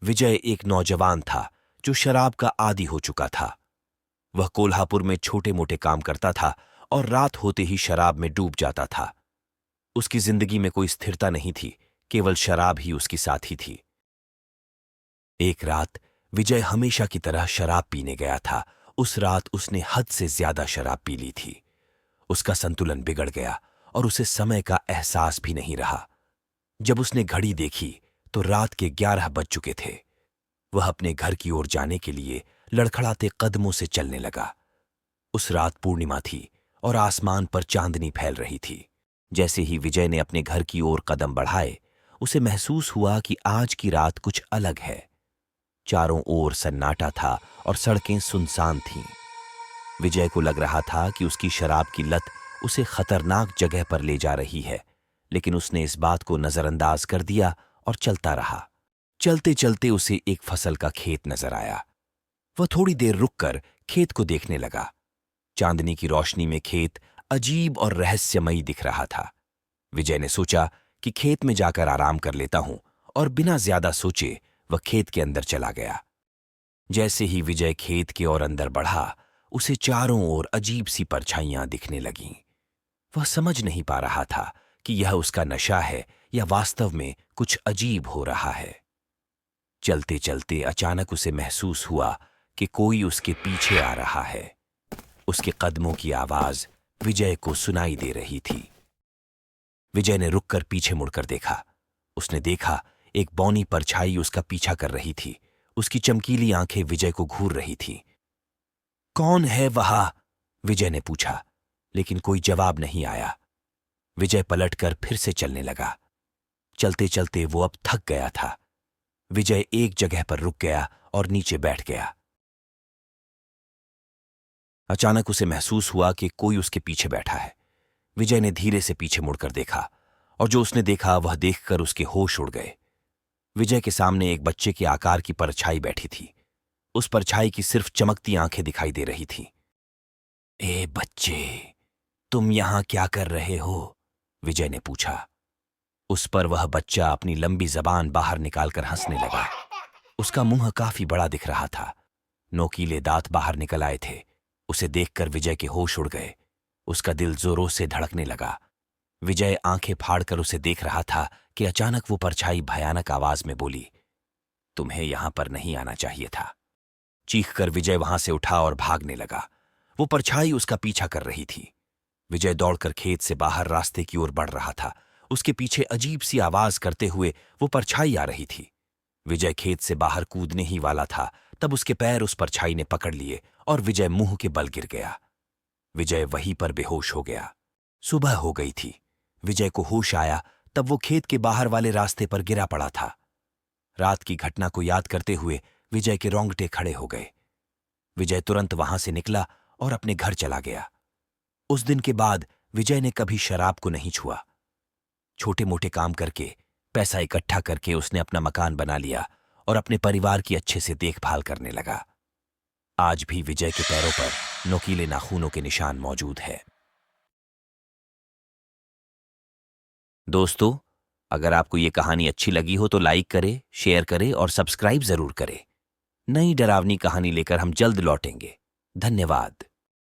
विजय एक नौजवान था जो शराब का आदी हो चुका था। वह कोल्हापुर में छोटे मोटे काम करता था और रात होते ही शराब में डूब जाता था। उसकी जिंदगी में कोई स्थिरता नहीं थी, केवल शराब ही उसकी साथी थी। एक रात विजय हमेशा की तरह शराब पीने गया था। उस रात उसने हद से ज्यादा शराब पी ली थी। उसका संतुलन बिगड़ गया और उसे समय का एहसास भी नहीं रहा। जब उसने घड़ी देखी तो रात के 11 बज चुके थे। वह अपने घर की ओर जाने के लिए लड़खड़ाते कदमों से चलने लगा। उस रात पूर्णिमा थी और आसमान पर चांदनी फैल रही थी। जैसे ही विजय ने अपने घर की ओर कदम बढ़ाए, उसे महसूस हुआ कि आज की रात कुछ अलग है। चारों ओर सन्नाटा था और सड़कें सुनसान थीं। विजय को लग रहा था कि उसकी शराब की लत उसे खतरनाक जगह पर ले जा रही है, लेकिन उसने इस बात को नजरअंदाज कर दिया और चलता रहा। चलते चलते उसे एक फसल का खेत नजर आया। वह थोड़ी देर रुककर खेत को देखने लगा। चांदनी की रोशनी में खेत अजीब और रहस्यमयी दिख रहा था। विजय ने सोचा कि खेत में जाकर आराम कर लेता हूं, और बिना ज्यादा सोचे वह खेत के अंदर चला गया। जैसे ही विजय खेत की ओर अंदर बढ़ा, उसे चारों ओर अजीब सी परछाइयां दिखने लगीं। वह समझ नहीं पा रहा था कि यह उसका नशा है या वास्तव में कुछ अजीब हो रहा है। चलते चलते अचानक उसे महसूस हुआ कि कोई उसके पीछे आ रहा है। उसके कदमों की आवाज विजय को सुनाई दे रही थी। विजय ने रुककर पीछे मुड़कर देखा। उसने देखा एक बौनी परछाई उसका पीछा कर रही थी। उसकी चमकीली आंखें विजय को घूर रही थीं। कौन है वहां? विजय ने पूछा, लेकिन कोई जवाब नहीं आया। विजय पलटकर फिर से चलने लगा। चलते चलते वो अब थक गया था। विजय एक जगह पर रुक गया और नीचे बैठ गया। अचानक उसे महसूस हुआ कि कोई उसके पीछे बैठा है। विजय ने धीरे से पीछे मुड़कर देखा, और जो उसने देखा वह देखकर उसके होश उड़ गए। विजय के सामने एक बच्चे के आकार की परछाई बैठी थी। उस परछाई की सिर्फ चमकती आंखें दिखाई दे रही थीं। ए बच्चे, तुम यहां क्या कर रहे हो? विजय ने पूछा। उस पर वह बच्चा अपनी लंबी जबान बाहर निकालकर हंसने लगा। उसका मुंह काफी बड़ा दिख रहा था। नोकीले दांत बाहर निकल आए थे। उसे देखकर विजय के होश उड़ गए। उसका दिल जोरों से धड़कने लगा। विजय आंखें फाड़कर उसे देख रहा था कि अचानक वो परछाई भयानक आवाज में बोली, तुम्हें यहां पर नहीं आना चाहिए था। चीखकर विजय वहां से उठा और भागने लगा। वो परछाई उसका पीछा कर रही थी। विजय दौड़कर खेत से बाहर रास्ते की ओर बढ़ रहा था। उसके पीछे अजीब सी आवाज करते हुए वो परछाई आ रही थी। विजय खेत से बाहर कूदने ही वाला था, तब उसके पैर उस परछाई ने पकड़ लिए और विजय मुंह के बल गिर गया। विजय वहीं पर बेहोश हो गया। सुबह हो गई थी। विजय को होश आया तब वो खेत के बाहर वाले रास्ते पर गिरा पड़ा था। रात की घटना को याद करते हुए विजय के रोंगटे खड़े हो गए। विजय तुरंत वहां से निकला और अपने घर चला गया। उस दिन के बाद विजय ने कभी शराब को नहीं छुआ। छोटे मोटे काम करके, पैसा इकट्ठा करके उसने अपना मकान बना लिया और अपने परिवार की अच्छे से देखभाल करने लगा। आज भी विजय के पैरों पर नुकीले नाखूनों के निशान मौजूद है। दोस्तों, अगर आपको ये कहानी अच्छी लगी हो तो लाइक करें, शेयर करें और सब्सक्राइब जरूर करें। नई डरावनी कहानी लेकर हम जल्द लौटेंगे। धन्यवाद।